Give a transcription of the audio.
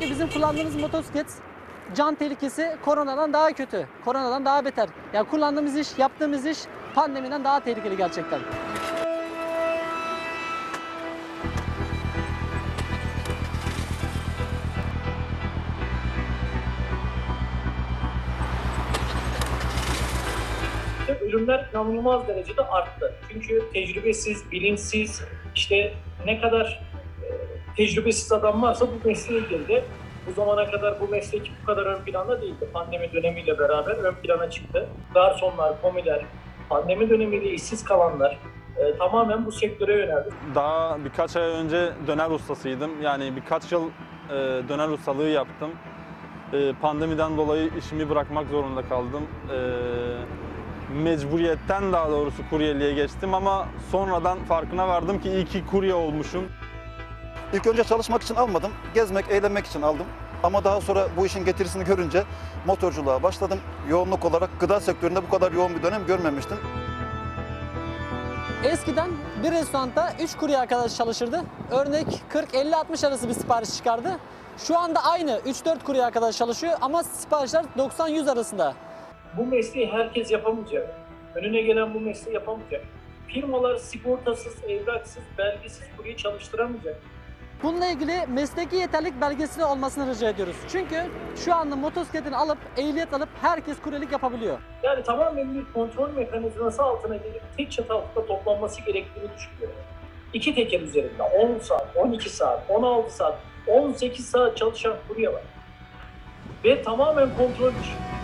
Bizim kullandığımız motosiklet can tehlikesi koronadan daha kötü, koronadan daha beter. Yani kullandığımız iş, yaptığımız iş pandemiden daha tehlikeli gerçekten. Ölümler inanılmaz derecede arttı. Çünkü tecrübesiz, bilinçsiz, işte ne kadar tecrübesiz adam varsa bu mesleğe girdi. Bu zamana kadar bu meslek bu kadar ön planda değildi. Pandemi dönemiyle beraber ön plana çıktı. Garsonlar, komiler, pandemi dönemiyle işsiz kalanlar tamamen bu sektöre yöneldi. Daha birkaç ay önce döner ustasıydım. Yani birkaç yıl döner ustalığı yaptım. Pandemiden dolayı işimi bırakmak zorunda kaldım. Mecburiyetten daha doğrusu kuryeliğe geçtim ama sonradan farkına vardım ki iyi ki kurye olmuşum. İlk önce çalışmak için almadım, gezmek, eğlenmek için aldım. Ama daha sonra bu işin getirisini görünce motorculuğa başladım. Yoğunluk olarak gıda sektöründe bu kadar yoğun bir dönem görmemiştim. Eskiden bir restoranda 3 kurye arkadaş çalışırdı. Örnek 40-50-60 arası bir sipariş çıkardı. Şu anda aynı 3-4 kurye arkadaş çalışıyor ama siparişler 90-100 arasında. Bu mesleği herkes yapamayacak. Önüne gelen bu mesleği yapamayacak. Firmalar sigortasız, evraksız, belgesiz kurye çalıştıramayacak. Bununla ilgili mesleki yeterlilik belgesi olmasını rica ediyoruz. Çünkü şu anda motosikletini alıp, ehliyet alıp herkes kuryelik yapabiliyor. Yani tamamen bir kontrol mekanizması altına gelip tek çatı altında toplanması gerektiğini düşünüyorum. İki teker üzerinde 10 saat, 12 saat, 16 saat, 18 saat çalışan kurye var. Ve tamamen kontrol dışı.